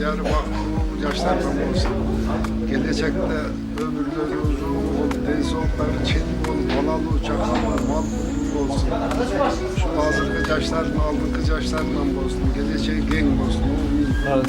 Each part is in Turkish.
Cenab-ı Hak bu yaşlardan olsun. Gelecekte ömürleri uzun ol, denizolları çelik ol, balalı uçaklar, mal bulgur olsun. Şu hazırki yaşlarla, aldırkı yaşlarla olsun. Geleceği genç olsun. Allah.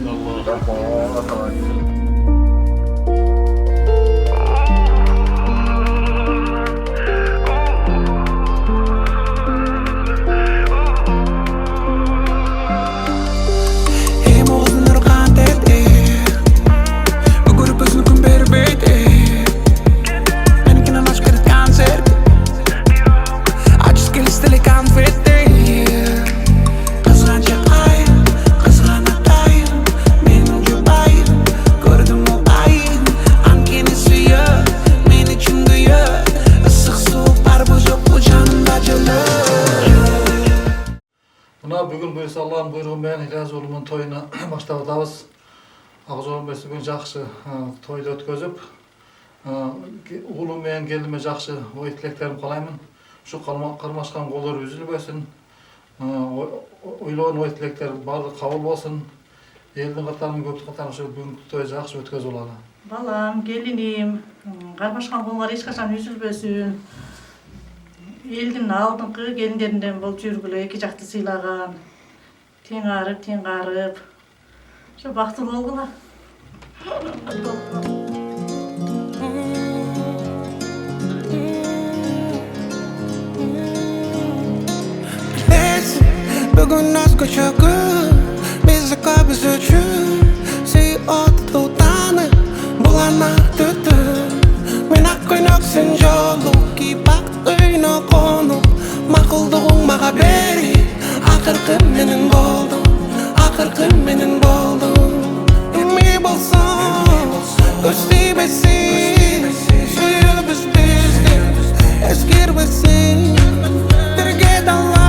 Bugün buyursa Allah'ın buyruğu bilen İlyas oğlumun toyuna başlayabız. Ağzolum besi bugün жақсы toyda ötközüp, oğlum bilen gelime жақсы oy tileklerim kalayımın. Şu karmaşkan kolları üzülüp ösün, oyloğun oy tilekleri barı kabul olsun. Elдің қатарының көптің қатарының şu bugün toy жақсы ötköz olalı. Balam, gelinim, karmaşkan kolları ешқашан üzülbösün. Elдің алдыңғы келіндерінден бұл жүргілі екі жақты сыйлаған. Тең арып. Şu бақытты болғыла. Bugün özgöçü gün, bizi kabız üçün. Sey otu tutanı, bulana tütü. Men akkoynak sen jolu, ki bak öyno konu. Makılduğun mağa beri, akırkın menin boldum. Akırkın menin boldum. Ümmi bolsun, göstey besin. Suyu bizde, eskir besin. Dirge dalla.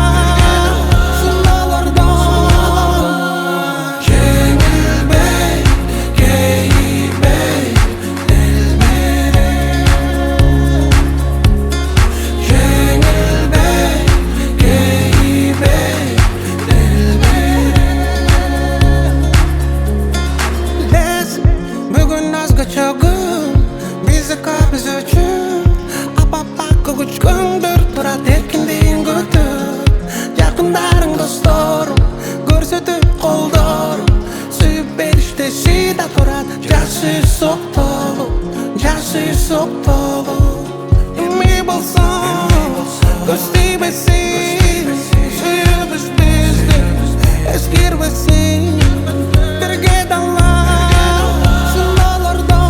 Sok dolu, ümmi bolsun, göstey besin. Suyu bizde, eskir besin. Birge dalla, sunalarda.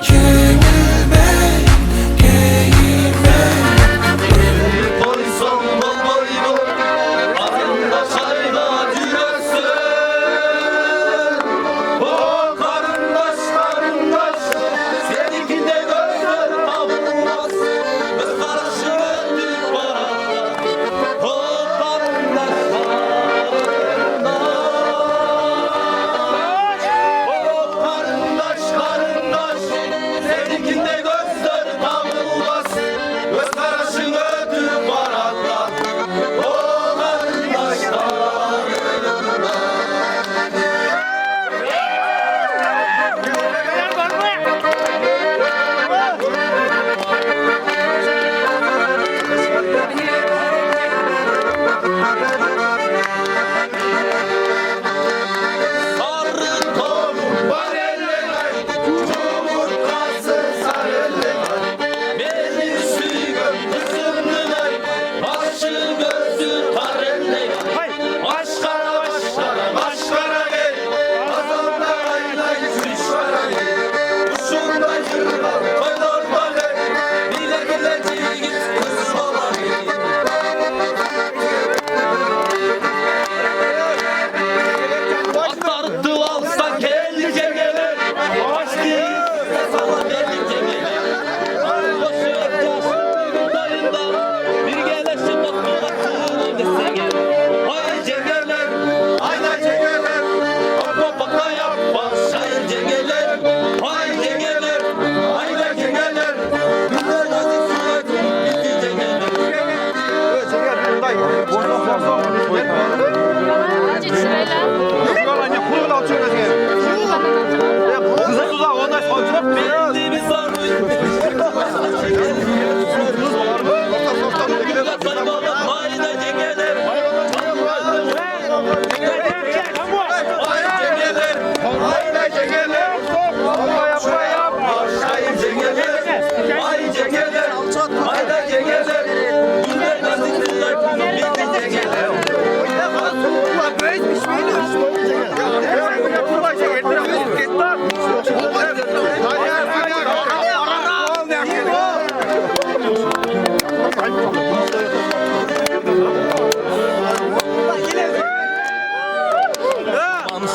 Cengil bey, keyif bey. Boyson bol boylu, arında çayda cüresin. O karındaş, senikinde gözler tabulmaz. Bir karışı öldük baranda. O karındaş,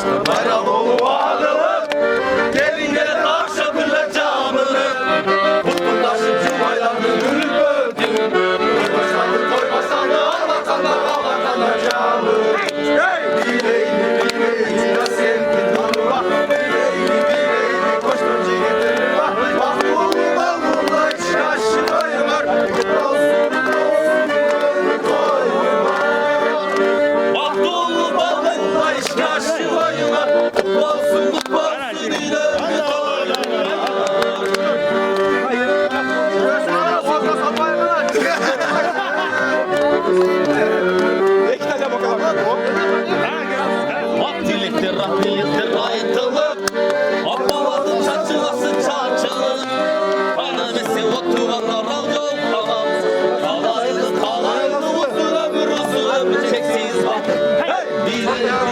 Bayram olup ağırlık Gelin gele akşam bile camını Kutlu taşı cumaylarını gülüp öldüm Toy başlandı ağlatanlar ağlatanlar camı Bileyni ya sevgi tanıma Bileyni koştur ciğetini bak Bak oğlum ağlımda hiç karşılayım var Olsun ömrü koyma Bak oğlum ağlımda hiç karşılayım var Olsun dilerim Vaktiliktir, rahmiliktir, ayıtılık Abbaladın çarçılası çarçılık Bana mesi oturanlar al yol kalan Kalaylı uzun ömür uzun ömür çeksiz bak Bileyim,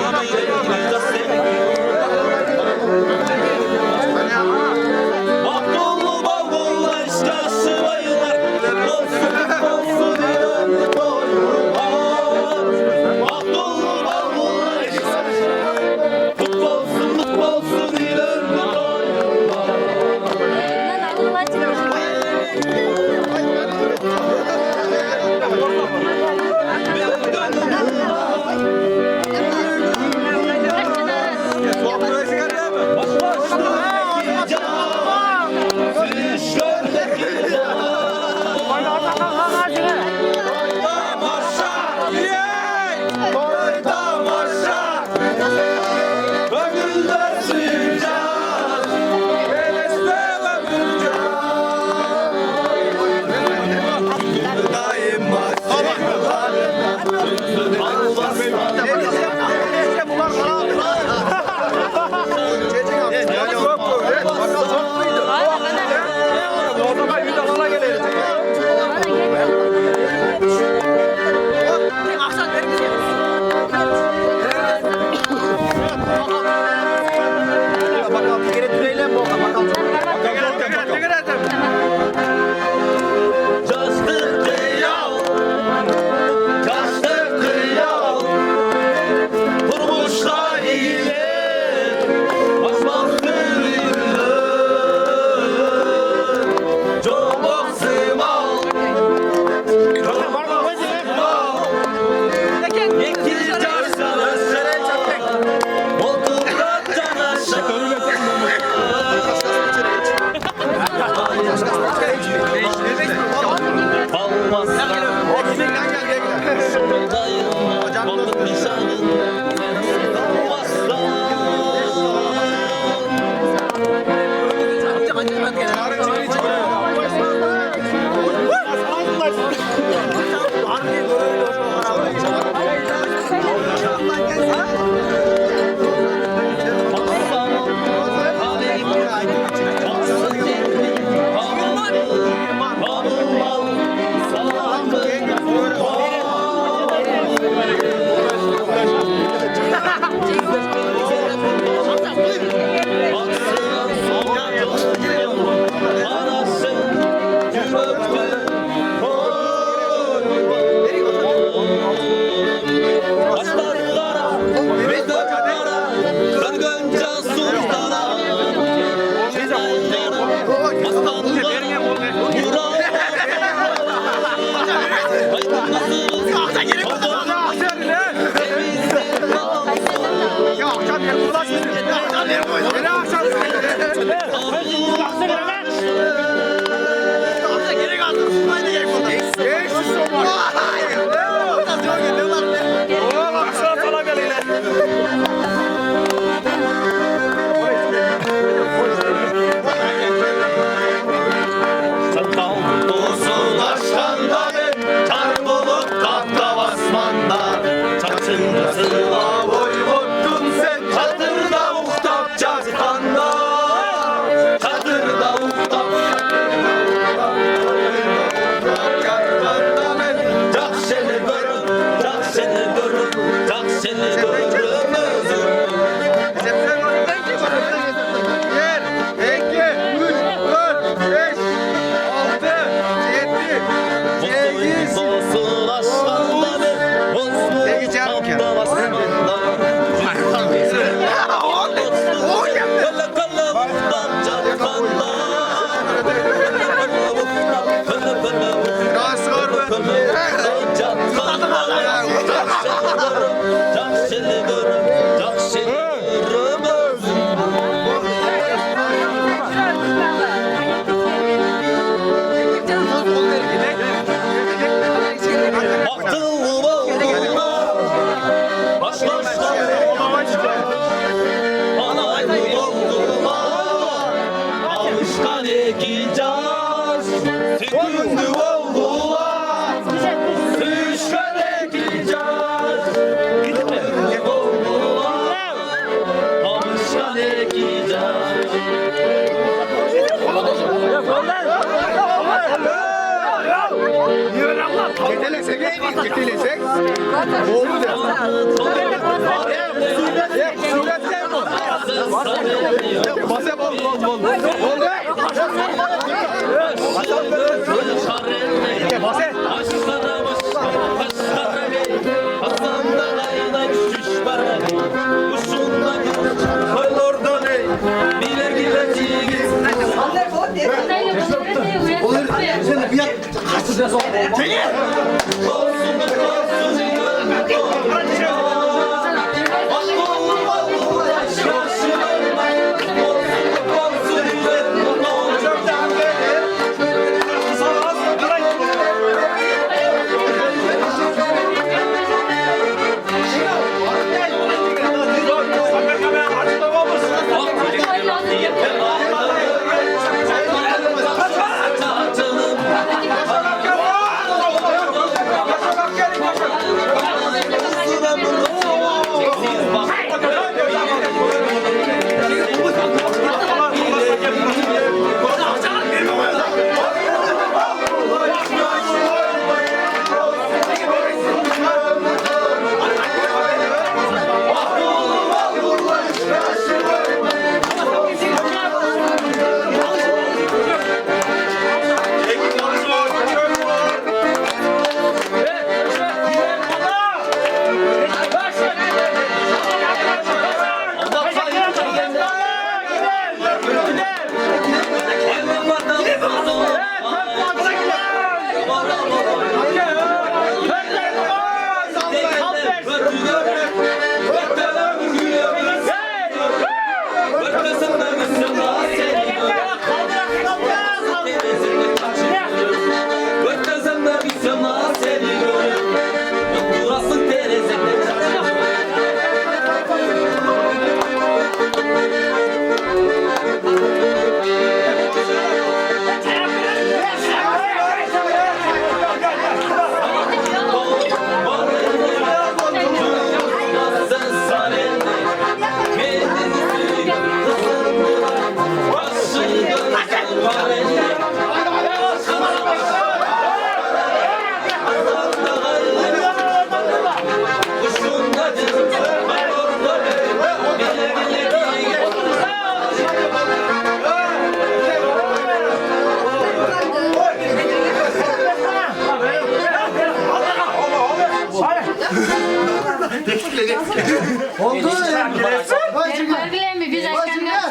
Örgüler mi? Biz aşkımlar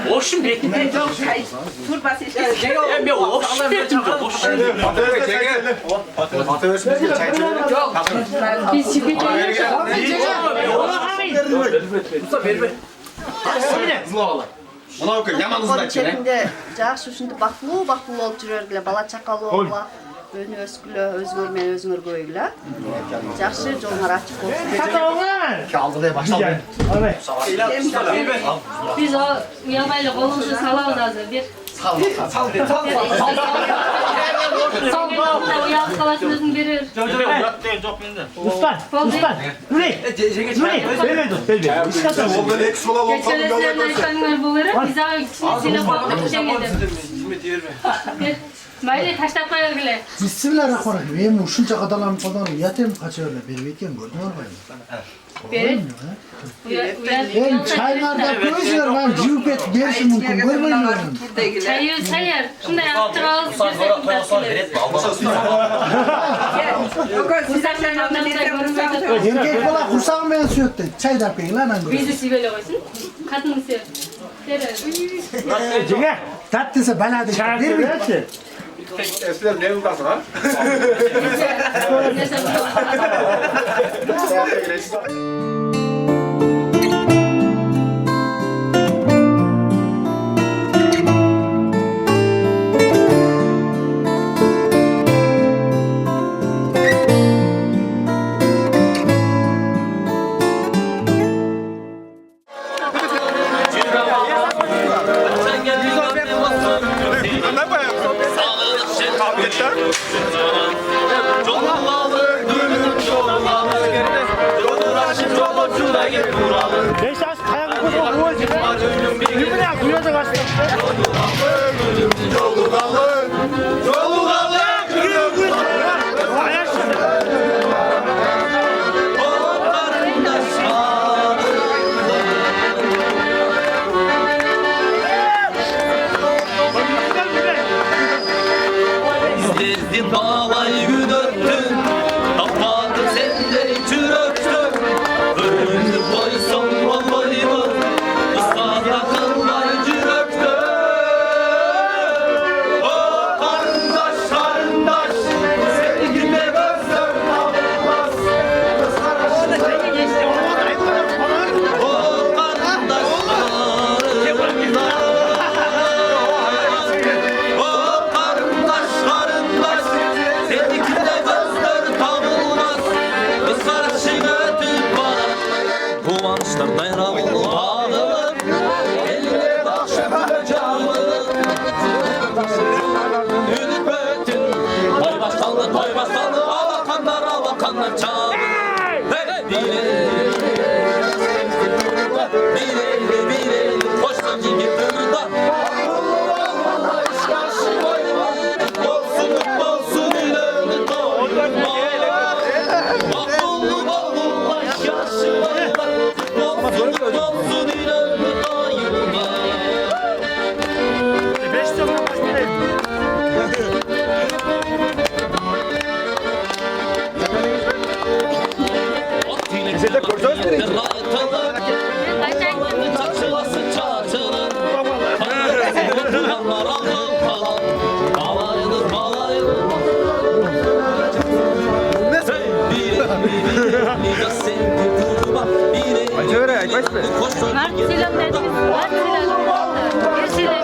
Boşum bekle. Turba seçti. Ben bir boşum bekle. biz çıkacağız. Onun çepinde жақсы ушинтип бактылуу болуп жүрөргүлө бала чакалууга өнү өскүлө өзгөрмөн өзгөргөйлө жакшы жолуңар ачык болсун. Biz o uyamayla kolumuzu salavuz hazır. Bir. Uyanık kalasınızın birir. Ustan. Nuri. Geçenlerin ayıklarınlar bulur. Biz abi içine silah baktık çengedi. Bir. Mayli taşlap koyar bile. Bismillahirrahmanirrahim. Benim uşunca kadalarım falan yatem kaçıyorlar. Benim ekim gördün mü? Berir. Ben çaylarda koyuyor lan cübet gerçi mümkün görmüyorum. Sayır. Şunda yaptık ağız Erkek bala kursağım ben sürekli çayda koyun lan. Bizi sivele koysun. Kadını sev. Tatlısı bana da bir mi? Eskiden ne uğraşsın ha? Beşiktaş kayak kodu bu olacak. Birbirine kuyuya kaçtı. İzledin bağlayı gün öttün, kapadın sen de çüröktün. Önünü koysan babayımı, ıslada kıllar cüröktün. O karındaş karındaş, sevgime gözler kalmaz. O karındaş seninle gözler tabulmaz. Kız karşına tüp bana, kumançtan dayanamlı bağlanır. Eline başımda canlı, ünlü bütün. Toy başlandı, alakanlar çağırır. Hey, bir elli, koşsun gibi burada. Olsun ileride doyurma. Bavullu yaşasın. Olsun ileride doyurma. Beş zaman baş bir Bize kurtarız mı? Çarçılası çarçılır. Oturanlar alın falan. Balayılır balayılır. Bir sevgi durma. Acı öyle yakbaş mı? Mert selam dediniz. Mert selam. Bir selam.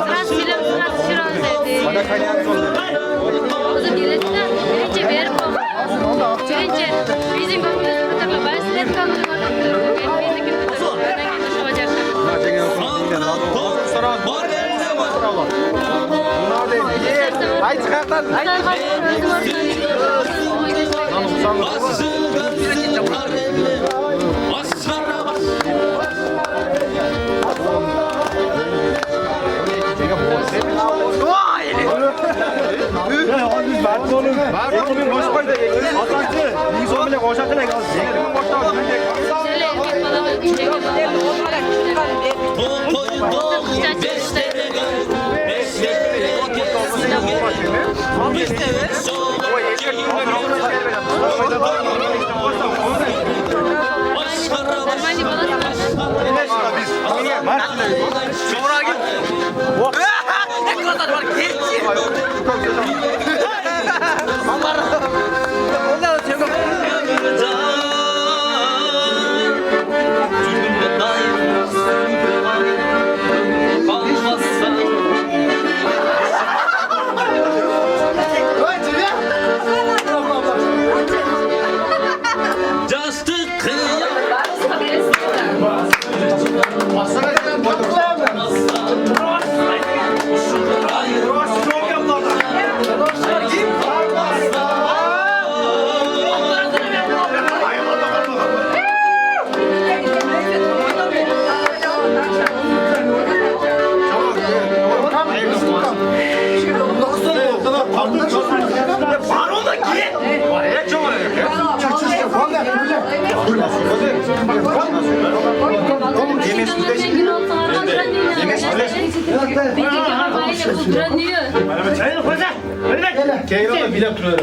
Mert selam Mert şiran dedi. Bana kaynayan oldu. Kızı gelirse birinci verim oldu. Birinci bizim gömülümüzü takla. Ben size kanunu bakıyorum. Ben bizi gibi tutuyorum. Ben gelmiş olacaklar. Haydi çıkartlar. Just to Keyifle bile duruyor.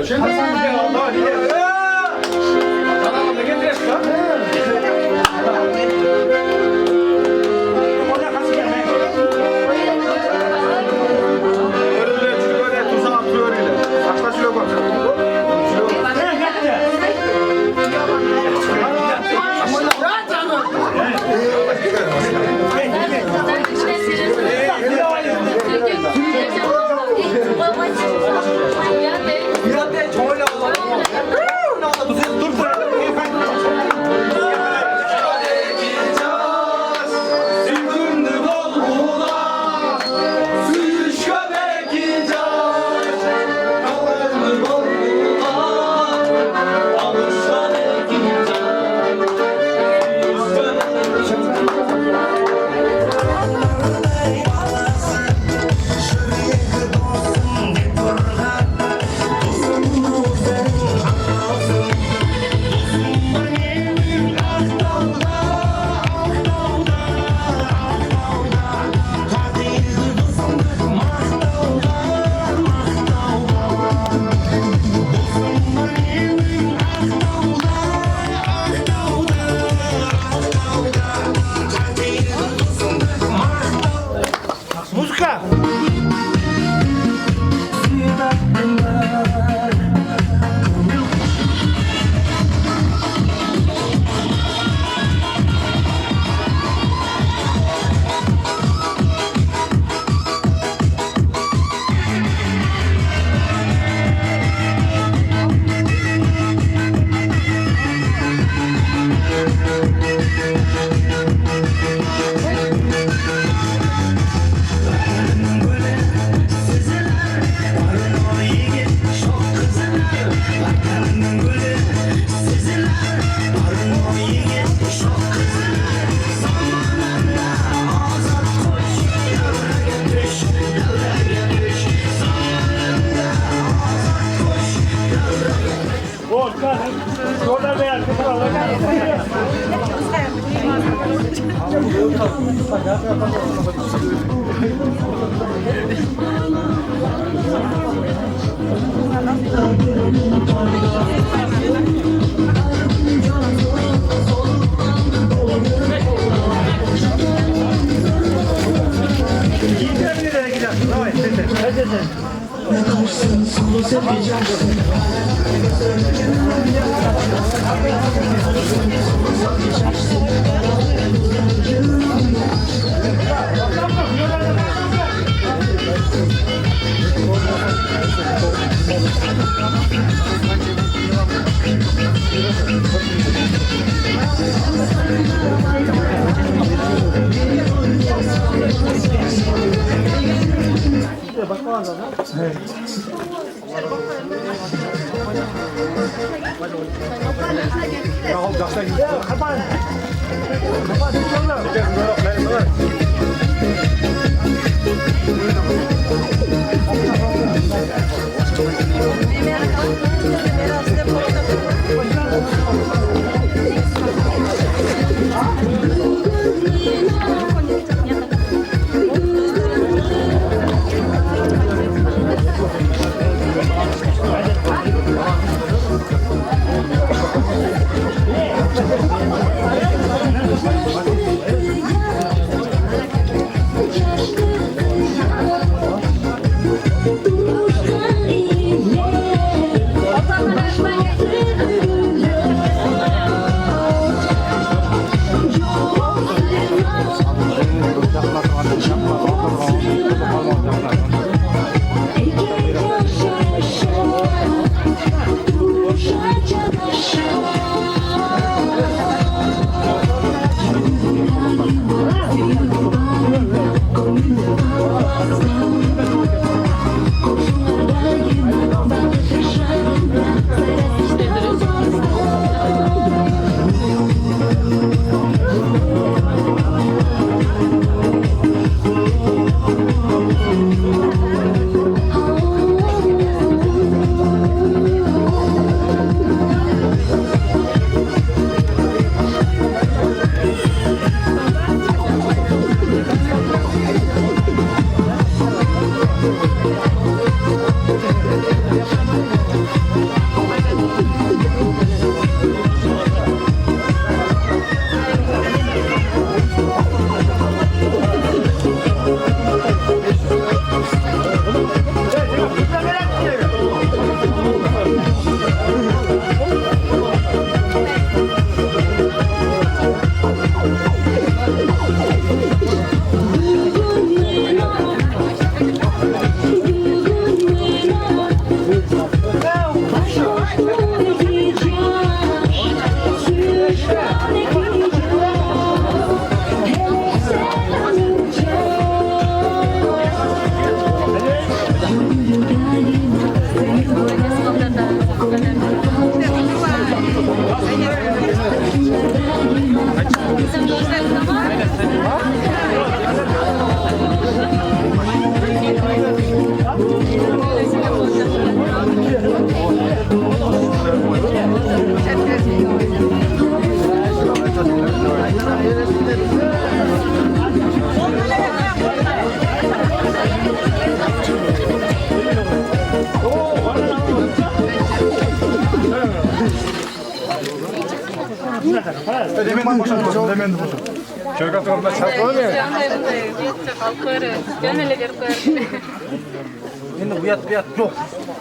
Endi uyat yo'q.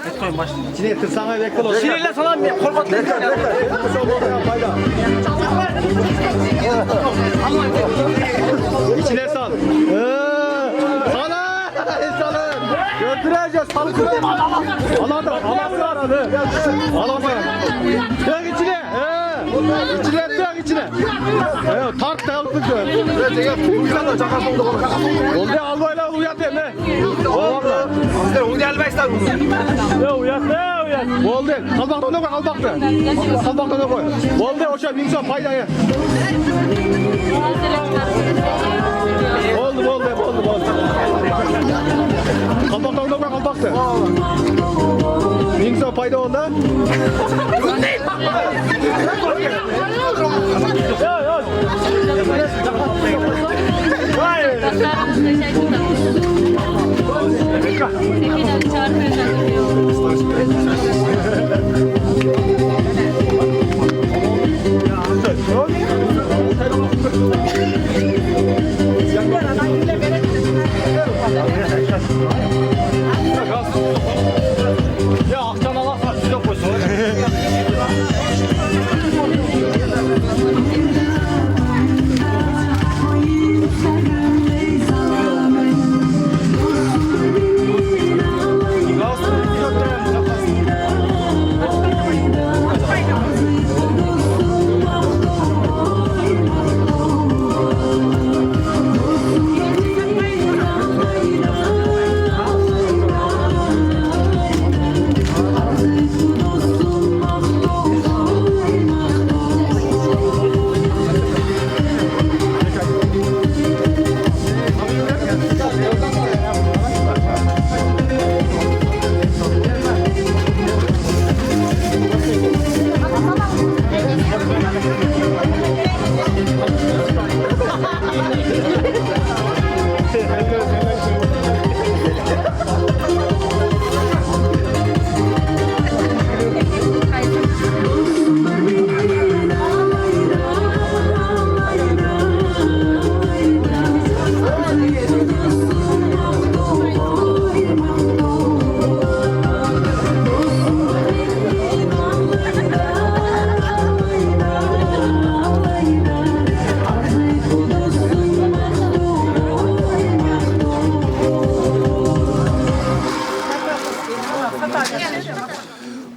Aytqo'ying mashina. Ichine tirsang'a bekil. Sinirlar salam men qo'rqotdi. İçine sal. Sana insanım. Götüreceğiz salıkını. Aladı aradı. Aladı. Tök içine. İçine tök içine. Tart da alıp tök. Oldu albayla uyat ne? Oldu. Sizler onu almayızlar bunu. Yok uyat ne uyat. Oldu. Kalbakta ne koy kalbakta. Kalbakta ne koy. Oldu oşa binson paydayı. Oldu. Kalbakta ne koy kalbakta. Ningso payda oldu? Ya akşam Allah size koysun.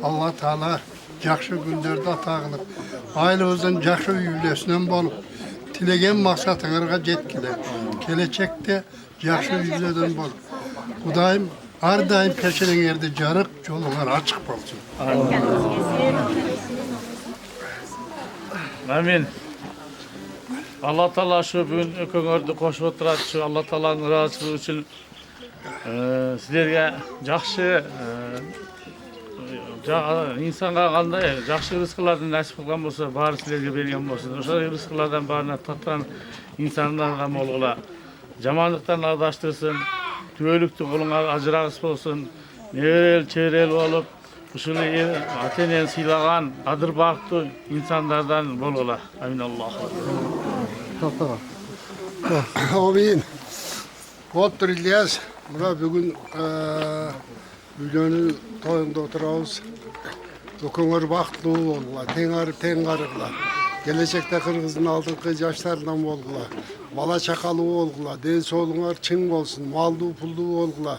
Allah Teala yaxşı günlerde atağını, ailemizin yaxşı yüylesinden bolup, tilegen maksatınırga jetkile. Gelecekte yaxşı yüyleden bolup. Kudayım, her daim peşiniңерде жарык, жолуңар açık bolsun. Amin. Allah Taala şu bugün ökөңөрдү koşup oturat, şu Allah Taala'nın razılığı için sizlerge жақсы insanga kандай жақсы рызкыларды насип кылган болсо, баары силерге берген болсун. Ошол рызкылардан баарына таттан инсандарга молгула. Жамандыктан адаштырсын, түбөлүктү колуңа ажырагыс болсун. Неберел чеберел болуп, ушул ата-энени сыйлаган адыр бактуу инсандардан болгула. Амин Аллах. Amin. Otur İlyas, bugün Üylönü toyunda oturağız. Ökөңөр baktlı oldular, teңarıqla. Gelecekte Kırgız'ın aldığın yaşlarından oldular. Bala çakalı oldular, den soğluğlar çın olsun, maldı puldu oldular.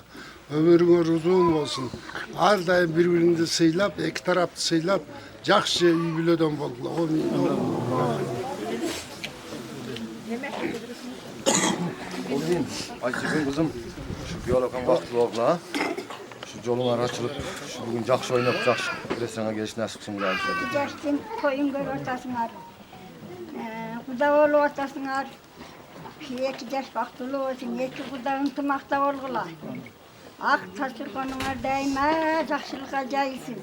Ömürüңөр uzun olsun. Her daim birbirini sıylap, iki tarafı sıylap, жақсы üylöden oldular. Olayım. Ayşegül kızım, şu biyologan vakti oldu. Şu yolun açılıp, şu bugün жақсы oynap, жақсы restorana geliş nasipsin buraya. Yaştın koyun gör ortasınlar. Kuda oğlu ortasınlar. İki yaş vaktılı olsun, iki kuda ıntımakta olgular. Ak taşır konular değme, жақсılığa cayısın.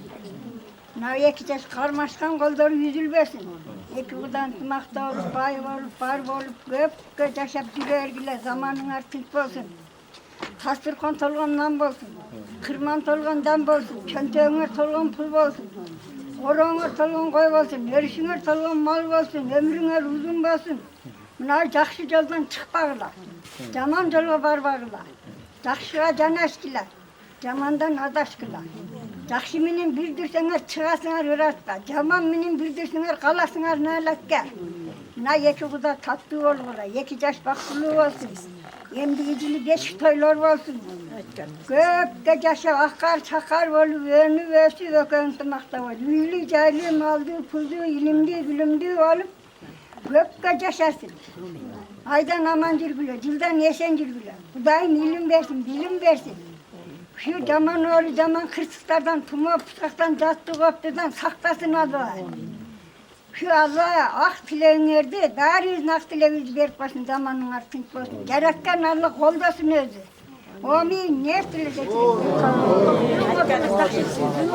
İki yaş karmaşkan kolları yüzülbesin. İki kuda ıntımakta olup, bay olup, bar olup, köp yaşap yürörgüle zamanın tınç bolsun. Tasırkon tolğandan bolsun, kırman tolğandan bolsun, çöntöğüңөр tolğan pul bolsun, oroğuңөр tolğan koy bolsun, örüşüңөр tolğan mal bolsun, ömrüңөр uzun bolsun. Mına жақсы joldan çıkpagılar, jaman jolga barbagılar, жақсыга janaşkılar, jamandan adaşkılar. Жақсы менен birdirseňер çıgasıňar ıratga, jaman менен birdirseňer kalasıňar nalatga. Mına iki kuda tatlı bolgular, iki yaş baktılı bolsun. Emdigicili beş toylar olsun. Köpke yaşa akar çakar olup, önü ösü ököntımakta olup. Üylü, caylı, maldı, puldu, ilimdi, gülümdü olup, köpke yaşasın. Aydan aman jirgülü, yıldan yesen jirgülü. Kudayım ilim versin, bilim versin. Şu zaman oğlu zaman hırsızlardan, tumu pıskaktan, cattı koptudan saktasın Allah'a. Şu Allah'a ak tileğinlerdi, dariz nak tileğiniz berip başın zamanın artınç olsun. Gerekken Allah koldasın özü. Amin, ne tileceksin? Ben söyledim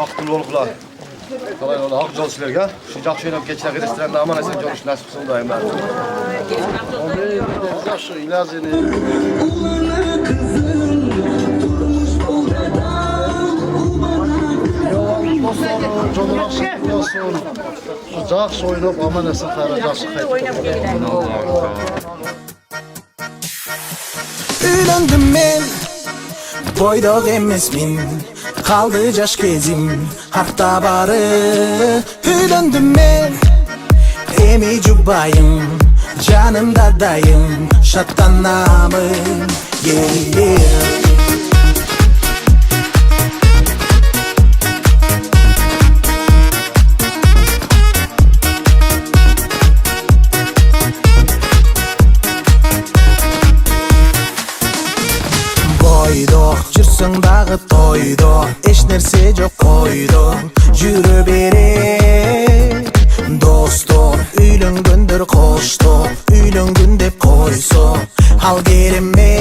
Baktıl oluklar. Kolay ola, hak yol sizlerge. Şu jakşı oynap geçer restoranında aman esen görüş nasip kılsın dayım ben. Жақсы илазыны. Жақсы ойнап аман есен қайра жақсы қайтып. Uylandım men boydoq emasmin qaldi yosh kezim hafta bari uylandim men emi jubayim janimda dayim shattanamin yeah. Boydoq jursang dag'i toydoq hech narsa yo'q qo'ydoq yura bering do'stdoq uylangundir qo'shdoq uylangun deb qo'ysoq hal berme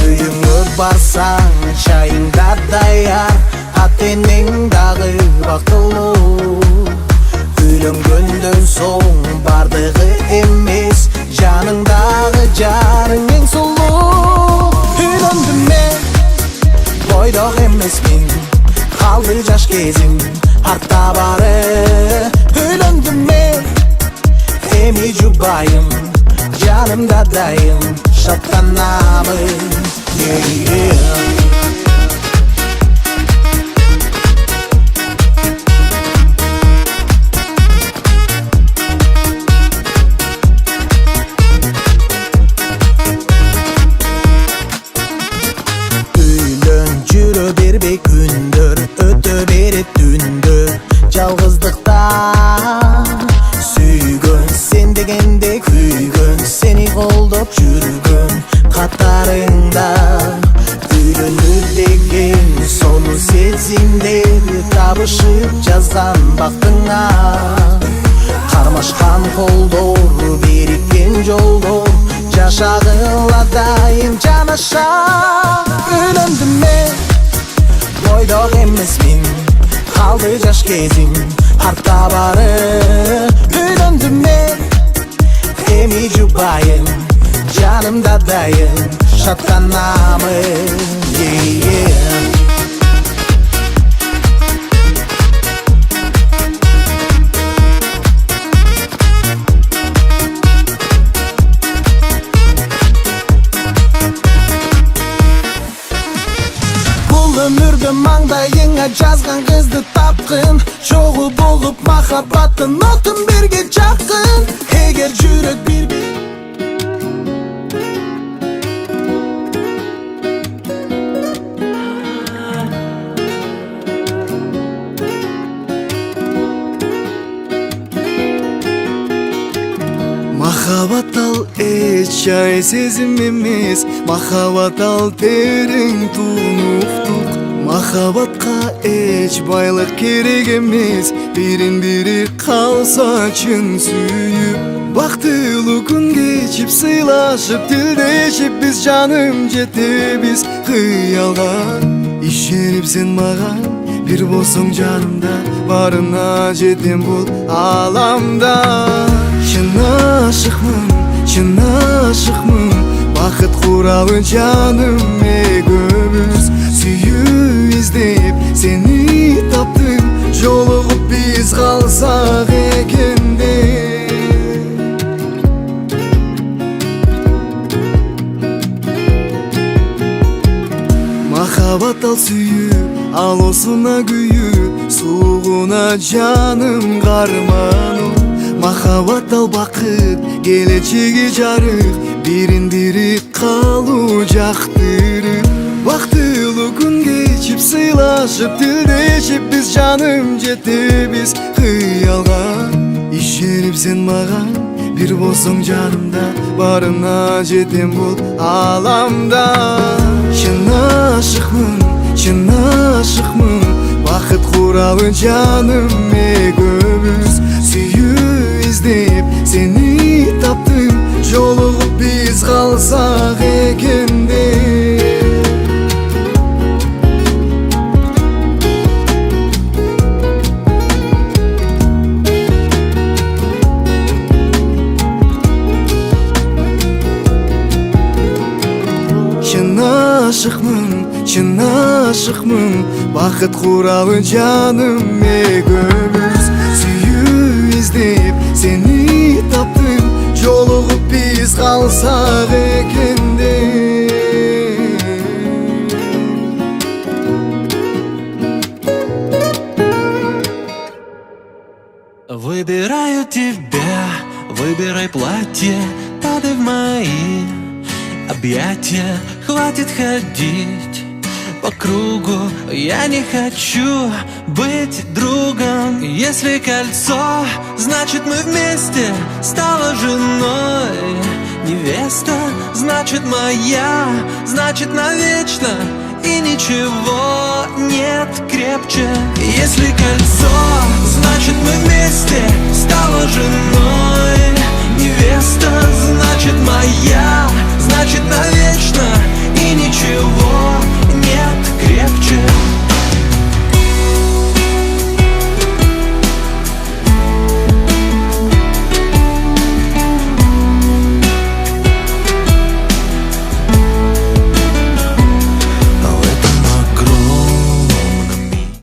uyingga barsang chayingda tayyor xotining dag'i baqtili uylangundan so'ng bardig'i emas janingdagi jaring eng suluq uylandim men boydoq emasmin qaldi yosh kezim harta bari uylandim men emi jubayim janimda dayim shattanamin yeah. Gündür ötüp berip dündür Жалғыздықта Сүйгін Sen дегенде күйгін Сені қолдап жүргін Қатарыңда Үйленіп деген Соны сезімдер Табышып жазған бақтыңа Қармашқан қолдор Беріккен жолдор Жашағыла дайым жанаша Үйлендім мен Boydoq emasmin qaldi yosh kezim harta bari uylandim men emi jubayim janimda dayim shattanamin yeah. Ömürde mаңдайыңа жазған қызды тапқын Жоғы болып махаббаттың отын бірге жақын Егер жүрек бір Махаббат ал эч жай сезім емес Махаббат ал терең тұнықтық Махаббатқа эч байлық керек емес Бірін-бірі қалса чын сүйіп Бақтылы күн кечіп сыйлашып тілдешіп Біз жаным жетебіз қиялға Ишеніп сен маған бір болсаң жанымда Барына жетем бұл аламда Чын ашықмын Бақыт құралы жаным екеуміз Сүйу іздеп сені таптым Жолығып біз қалсақ екенде Махаббат ал сүйу, ал осына күйу Суығына жаным қарману Махаббат ал бақыт, келечегі жарық Бірін-бірі қалу жақтырып Бақтылы күн кечіп сыйлашып тілдешіп Біз жаным жетебіз қиялға Ишеніп сен маған бір болсаң жанымда Барына жетем бұл аламда Чын ашықмын Бақыт құралы жаным екеуміз Сүйу іздеп сені таптым Жолығып біз қалсақ екенде чын ашыкмын бакыт куралы жаным экөөбүз сүйүү издеп сени таптым жолугуп биз калсак экенде Выбираю тебя, выбирай платье, падай в мои объятия. Хватит ходить по кругу, я не хочу быть другом. Если кольцо, значит мы вместе, стала женой. Невеста, значит моя, значит навечно. И ничего нет крепче. Если кольцо, значит мы вместе, стала женой.